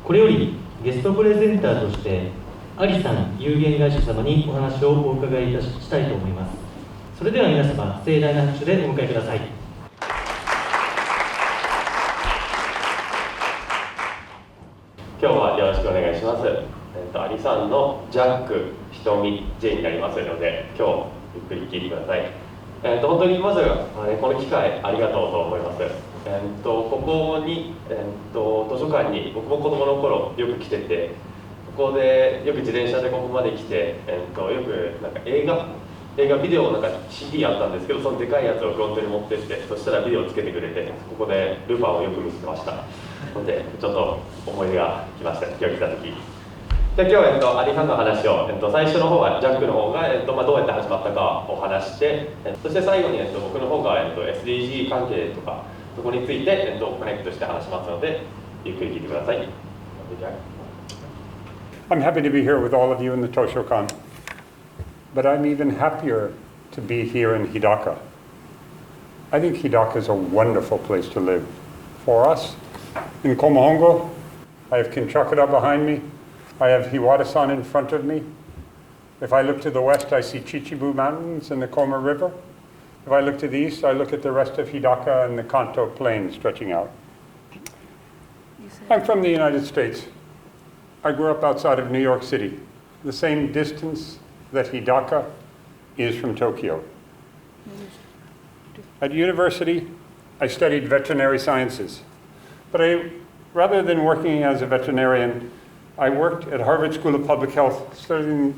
これよりゲストプレゼンターとしてアリサン有限会社様にお話をお伺いしたいと思います。それでは皆様、盛大な拍手でお迎えください。今日はよろしくお願いします。アリさんのジャック、ひとみ、J になりますので、今日ゆっくり聞いてください。本当にまずこの機会ありがとうと思います。ここに、図書館に僕も子供の頃よく来てて、ここでよく自転車でここまで来て、よくなんか映画ビデオなんか CD あったんですけど、そのでかいやつをフロントに持ってって、そしたらビデオつけてくれて、ここでルパンをよく見せてましたので、ちょっと思い出が来ました、今日来た時。で今日、アリさんの話を、最初の方はジャックの方が、どうやって始まったかを話して、そして最後に、僕の方が、SDG 関係とかそこについて、コネクトして話しますので、ゆっくり聞いてください。I'm happy to be here with all of you in the Toshokan, but I'm even happier to be here in Hidaka. I think Hidaka is a wonderful place to live. For us, in Komohongo, I have Kinchakura behind me. I have Hiwata-san in front of me. If I look to the west, I see Chichibu Mountains and the Koma River. If I look to the east, I look at the rest of Hidaka and the Kanto Plain stretching out. I'm from the United States. I grew up outside of New York City, the same distance that Hidaka is from Tokyo. At university, I studied veterinary sciences, but rather than working as a veterinarian, I worked at Harvard School of Public Health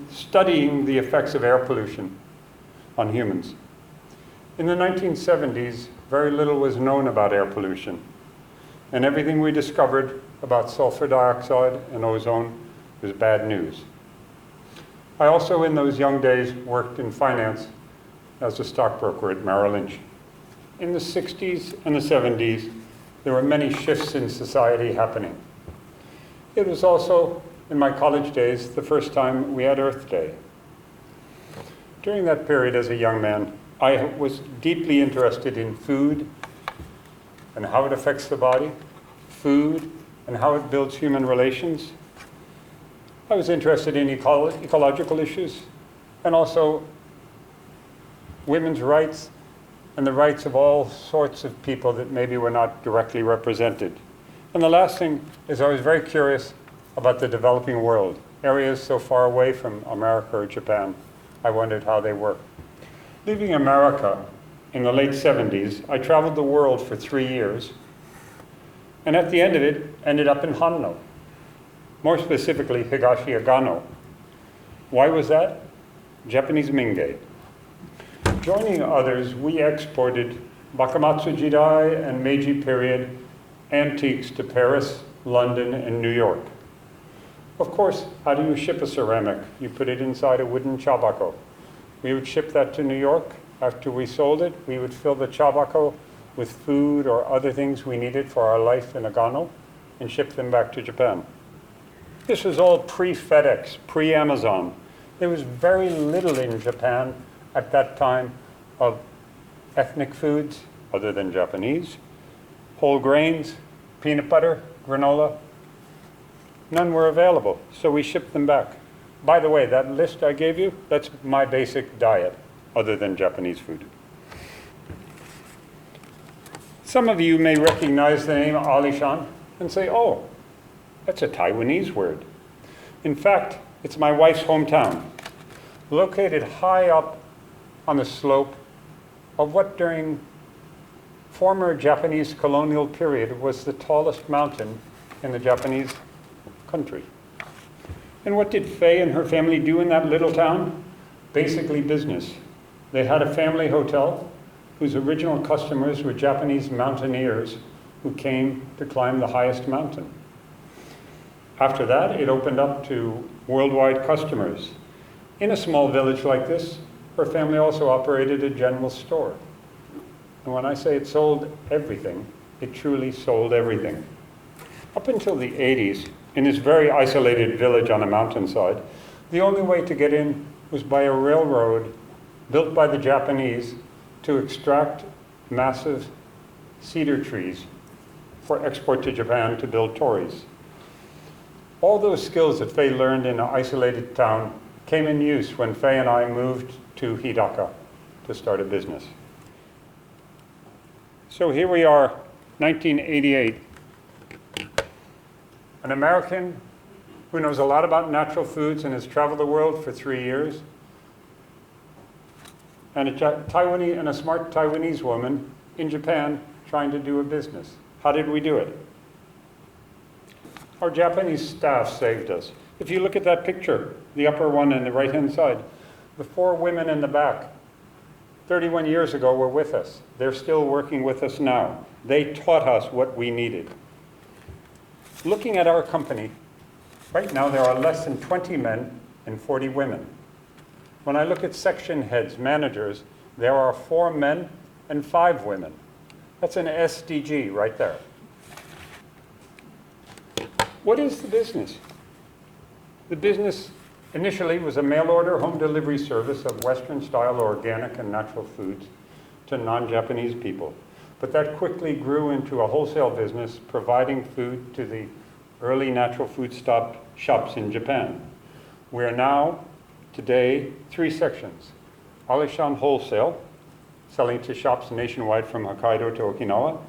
studying the effects of air pollution on humans. In the 1970s, very little was known about air pollution, and everything we discovered about sulfur dioxide and ozone was bad news. I also, in those young days, worked in finance as a stockbroker at Merrill Lynch. In the 60s and the 70s, there were many shifts in society happening. It was also, in my college days, the first time we had Earth Day. During that period as a young man, I was deeply interested in food and how it affects the body, food and how it builds human relations. I was interested in ecological issues and also women's rights and the rights of all sorts of people that maybe were not directly represented. And the last thing is I was very curious about the developing world, areas so far away from America or Japan. I wondered how they work. Leaving America in the late 70s, I traveled the world for 3 years, and at the end of it, ended up in Hanno, more specifically Higashi Agano. Why was that? Japanese Mingei. Joining others, we exported Bakamatsu Jidai and Meiji period antiques to Paris, London, and New York. Of course, how do you ship a ceramic? You put it inside a wooden chabako. We would ship that to New York. After we sold it, we would fill the chabako with food or other things we needed for our life in Agano and ship them back to Japan. This was all pre-FedEx, pre-Amazon. There was very little in Japan at that time of ethnic foods other than Japanese. Whole grains, peanut butter, granola, none were available, so we shipped them back. By the way, that list I gave you, that's my basic diet, other than Japanese food. Some of you may recognize the name Alishan and say, oh, that's a Taiwanese word. In fact, it's my wife's hometown, located high up on the slope of what during former Japanese colonial period was the tallest mountain in the Japanese country. And what did Faye and her family do in that little town? Basically business. They had a family hotel whose original customers were Japanese mountaineers who came to climb the highest mountain. After that, it opened up to worldwide customers. In a small village like this, her family also operated a general store. And when I say it sold everything, it truly sold everything. Up until the 80s, in this very isolated village on a mountainside, the only way to get in was by a railroad built by the Japanese to extract massive cedar trees for export to Japan to build tories. All those skills that Faye learned in an isolated town came in use when Faye and I moved to Hidaka to start a business. So here we are, 1988. An American who knows a lot about natural foods and has traveled the world for 3 years, and a smart Taiwanese woman in Japan trying to do a business. How did we do it? Our Japanese staff saved us. If you look at that picture, the upper one on the right-hand side, the 4 women in the back, 31 years ago were with us. They're still working with us now. They taught us what we needed. Looking at our company, right now there are less than 20 men and 40 women. When I look at section heads, managers, there are 4 men and 5 women. That's an SDG right there. What is the business? The business initially was a mail-order home delivery service of Western-style organic and natural foods to non-Japanese people. But that quickly grew into a wholesale business providing food to the early natural food shops in Japan. We are now, today, 3 sections. Alishan Wholesale, selling to shops nationwide from Hokkaido to Okinawa,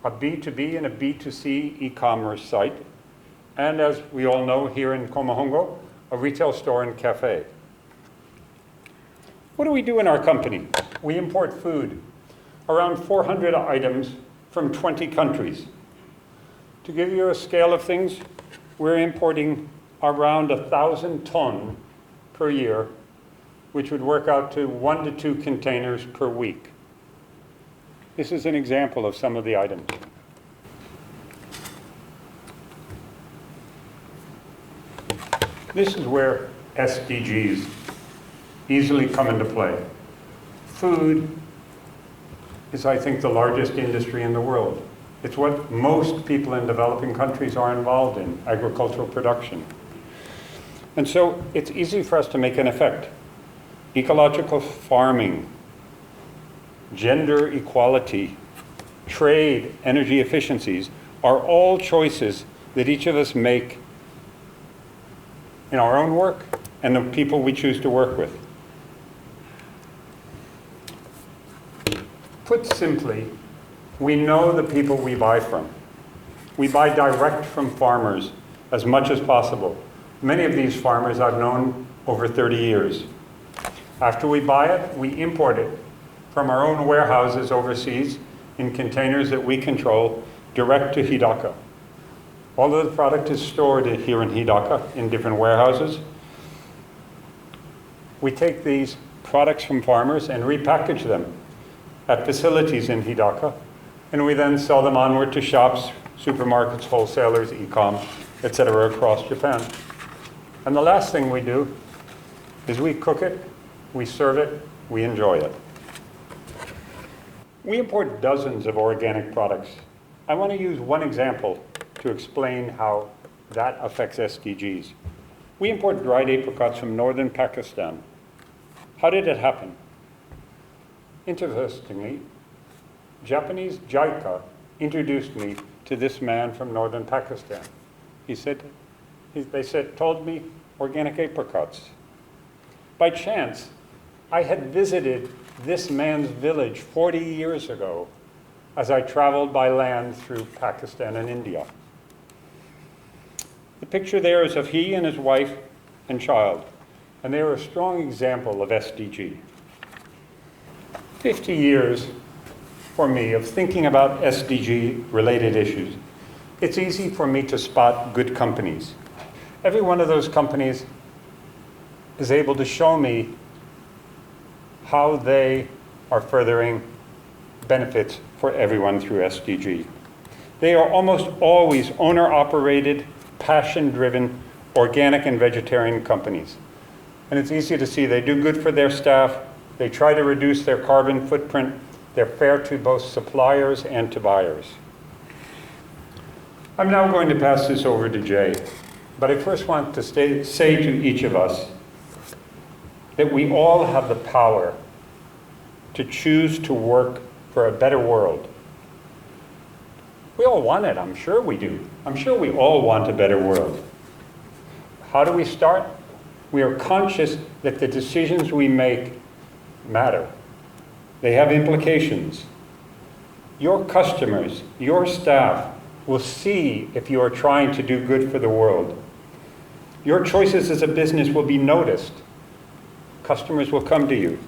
a B2B and a B2C e-commerce site, and as we all know here in Komohongo, a retail store and cafe. What do we do in our company? We import food, around 400 items from 20 countries. To give you a scale of things, we're importing around 1,000 tons per year, which would work out to 1 to 2 containers per week. This is an example of some of the items. This is where SDGs easily come into play. Food is, I think, the largest industry in the world. It's what most people in developing countries are involved in, agricultural production. And so it's easy for us to make an effect. Ecological farming, gender equality, trade, energy efficiencies are all choices that each of us make in our own work and the people we choose to work with. Put simply, we know the people we buy from. We buy direct from farmers as much as possible. Many of these farmers I've known over 30 years. After we buy it, we import it from our own warehouses overseas in containers that we control direct to Hidaka. All of the product is stored here in Hidaka in different warehouses. We take these products from farmers and repackage them at facilities in Hidaka, and we then sell them onward to shops, supermarkets, wholesalers, e-com, etc. across Japan. And the last thing we do is we cook it, we serve it, we enjoy it. We import dozens of organic products. I want to use one example to explain how that affects SDGs. We import dried apricots from northern Pakistan. How did it happen? Interestingly, Japanese JICA introduced me to this man from northern Pakistan. They told me organic apricots. By chance, I had visited this man's village 40 years ago as I traveled by land through Pakistan and India. The picture there is of he and his wife and child, and they are a strong example of SDG. 50 years for me of thinking about SDG-related issues. It's easy for me to spot good companies. Every one of those companies is able to show me how they are furthering benefits for everyone through SDG. They are almost always owner-operated, passion-driven, organic and vegetarian companies. And it's easy to see they do good for their staff, they try to reduce their carbon footprint, they're fair to both suppliers and to buyers. I'm now going to pass this over to Jay, but I first want to say to each of us that we all have the power to choose to work for a better world. We all want it, I'm sure we do. I'm sure we all want a better world. How do we start? We are conscious that the decisions we make matter. They have implications. Your customers, your staff will see if you are trying to do good for the world. Your choices as a business will be noticed. Customers will come to you.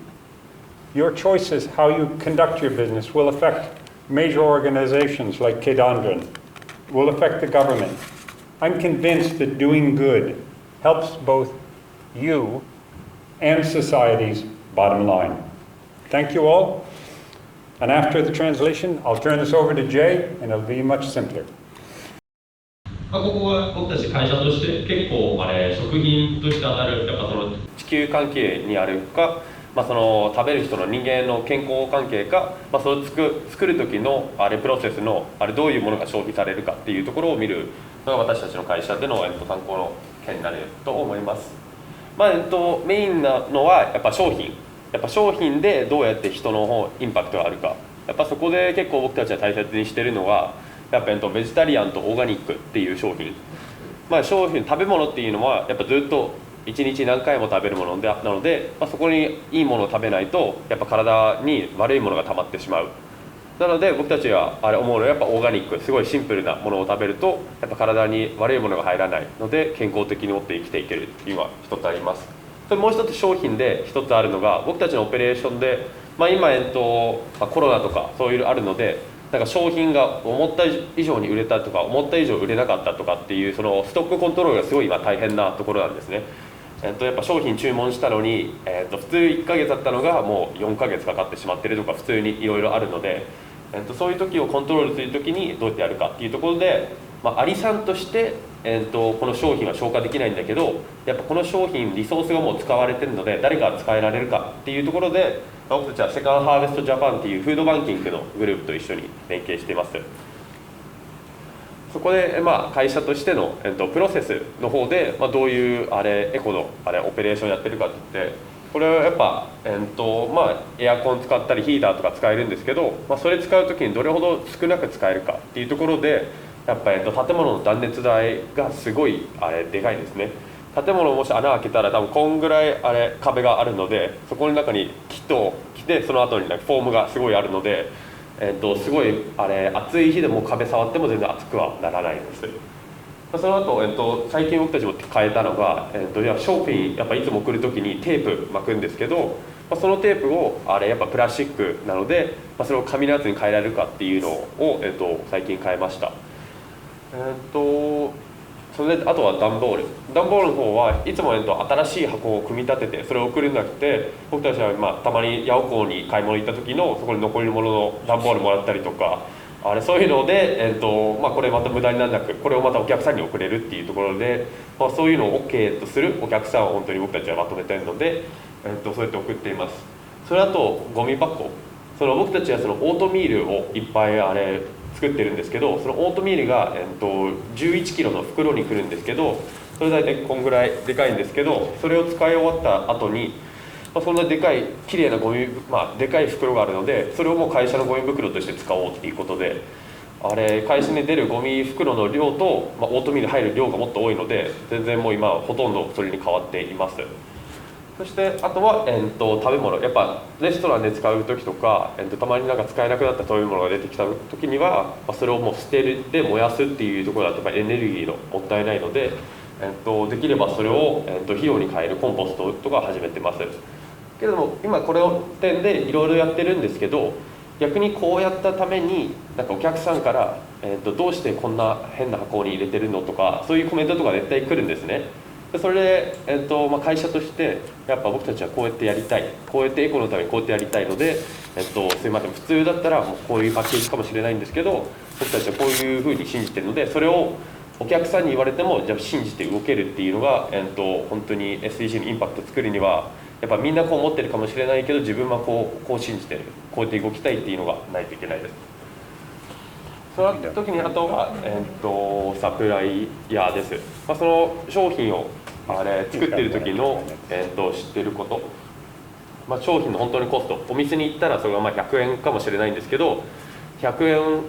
Your choices, how you conduct your business, will affect major organizations like Kedandran, will affect the government. I'm convinced that doing good helps both you and society's bottom line. Thank you all. And after the translation, I'll turn this over to Jay, and it'll be much simpler. ここは僕たち会社として結構食品として当たるやっぱその地球関係にあるか、その食べる人の人間の健康関係か、それを作る時のプロセスのどういうものが消費されるかっていうところを見るのが私たちの会社での参考の件になると思います。メインなのはやっぱ商品でどうやって人のインパクトがあるか、やっぱそこで結構僕たちは大切にしているのがやっぱベジタリアンとオーガニックっていう商品、食べ物っていうのはやっぱずっと1日何回も食べるものなので、そこにいいものを食べないとやっぱ体に悪いものが溜まってしまう。なので僕たちは思うのはやっぱオーガニック、すごいシンプルなものを食べるとやっぱ体に悪いものが入らないので健康的に持って生きていけるっていうのは一つあります。それもう一つ商品で一つあるのが僕たちのオペレーションで、今コロナとかそういうあるので、商品が思った以上に売れたとか思った以上売れなかったとかっていうそのストックコントロールがすごい今大変なところなんですね。やっぱ商品注文したのに、普通1ヶ月だったのがもう4ヶ月かかってしまってるとか普通にいろいろあるので、そういう時をコントロールする時にどうやってやるかっていうところで、アリさんとして、この商品は消化できないんだけど、やっぱこの商品リソースがもう使われてるので誰が使えられるかっていうところで、僕たちはセカンドハーベストジャパンっていうフードバンキングのグループと一緒に連携しています。そこで、会社としての、プロセスの方で、どういうエコのオペレーションやってるかって言って、これはやっぱ、エアコン使ったりヒーターとか使えるんですけど、それ使う時にどれほど少なく使えるかっていうところでやっぱ、建物の断熱材がすごいでかいですね。建物もし穴開けたら多分こんぐらい壁があるので、そこの中に木と来てその後にフォームがすごいあるので、すごい暑い日でも壁触っても全然熱くはならないです。その後、最近僕たちも変えたのが、商品やっぱいつも送る時にテープ巻くんですけど、そのテープをやっぱプラスチックなので、それを紙のやつに変えられるかっていうのを、最近変えました。それであとは段ボールの方はいつも、新しい箱を組み立ててそれを送るんじゃなくて、僕たちは、たまに八百港に買い物行った時のそこに残り物の段ボールもらったりとか、そういうので、これまた無駄にならなくこれをまたお客さんに送れるっていうところで、そういうのを OK とするお客さんを本当に僕たちはまとめているので、そうやって送っています。それあとゴミ箱、僕たちはそのオートミールをいっぱい作ってるんですけど、そのオートミールが、11キロの袋に来るんですけど、それ大体こんぐらいでかいんですけど、それを使い終わった後に、そんなでかい綺麗なゴミ、でかい袋があるので、それをもう会社のゴミ袋として使おうっていうことで、会社に出るゴミ袋の量と、オートミール入る量がもっと多いので、全然もう今はほとんどそれに変わっています。そしてあとは、食べ物、やっぱレストランで使う時とか、たまに使えなくなった食べ物が出てきた時には、それをもう捨てるで燃やすっていうところだとやっぱエネルギーのもったいないので、できればそれを、肥料に変えるコンポストとか始めてます。けれども今これを点でいろいろやってるんですけど、逆にこうやったためにお客さんから、どうしてこんな変な箱に入れてるのとか、そういうコメントとか絶対来るんですね。でそれで、会社としてやっぱ僕たちはこうやってやりたい、こうやってエコのためにこうやってやりたいので、すいません、普通だったらもうこういうパッケージかもしれないんですけど、僕たちはこういうふうに信じてるので、それをお客さんに言われてもじゃあ信じて動けるっていうのが、本当に SDG にインパクト作るにはやっぱみんなこう思ってるかもしれないけど、自分はこう信じてる、こうやって動きたいっていうのがないといけないです。その時にあとは、サプライヤーです。その商品を作ってる時の、知ってること、商品の本当にコスト、お店に行ったらそれが100円かもしれないんですけど、100円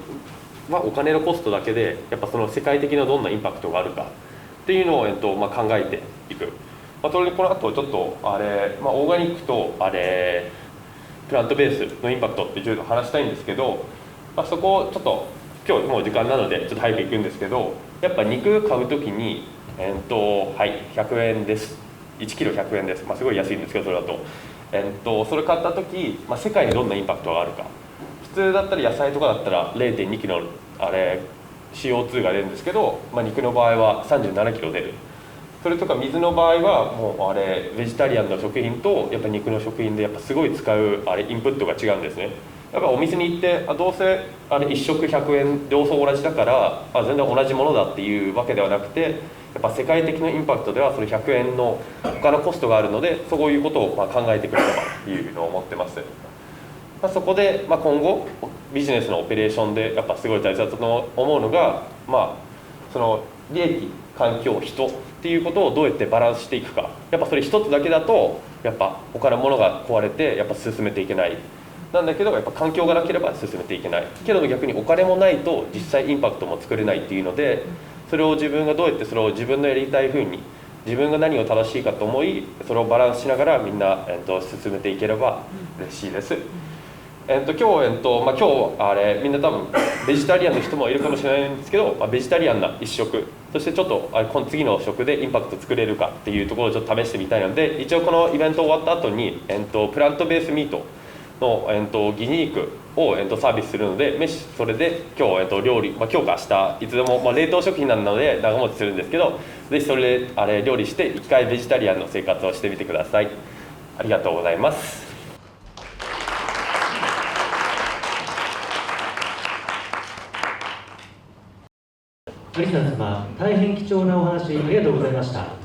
お金のコストだけでやっぱその世界的などんなインパクトがあるかっていうのを、考えていく。それでこの後ちょっとオーガニックとプラントベースのインパクトってちょっと話したいんですけど、そこをちょっと今日もう時間なのでちょっと早く行くんですけど、やっぱ肉買うときに100円です。1キロ100円です。すごい安いんですけど、それだと、それ買ったとき、世界にどんなインパクトがあるか。普通だったら野菜とかだったら 0.2 キロCO2 が出るんですけど、肉の場合は37キロ出る。それとか水の場合はもうベジタリアンの食品とやっぱ肉の食品でやっぱすごい使うインプットが違うんですね。やっぱお店に行ってどうせ1食100円両方同じだから全然同じものだっていうわけではなくて、やっぱ世界的なインパクトではそれ100円の他のコストがあるので、そういうことを考えてくれればというのを思ってます。そこで今後ビジネスのオペレーションでやっぱすごい大切だと思うのが、その利益、環境、人っていうことをどうやってバランスしていくか。やっぱそれ一つだけだとやっぱ他のものが壊れてやっぱ進めていけない。なんだけどやっぱ環境がなければ進めていけないけど、逆にお金もないと実際インパクトも作れないっていうので、それを自分がどうやってそれを自分のやりたい風に自分が何を正しいかと思い、それをバランスしながらみんな、進めていければ嬉しいです。今日みんな多分ベジタリアンの人もいるかもしれないんですけど、ベジタリアンな一食、そしてちょっと次の食でインパクト作れるかっていうところをちょっと試してみたいので、一応このイベント終わった後に、プラントベースミートの、疑似肉を、サービスするので、それで今日、料理、今日か明日いつでも、冷凍食品なので長持ちするんですけど、ぜひそれで料理して一回ベジタリアンの生活をしてみてください。ありがとうございます。アリサン様、大変貴重なお話ありがとうございました。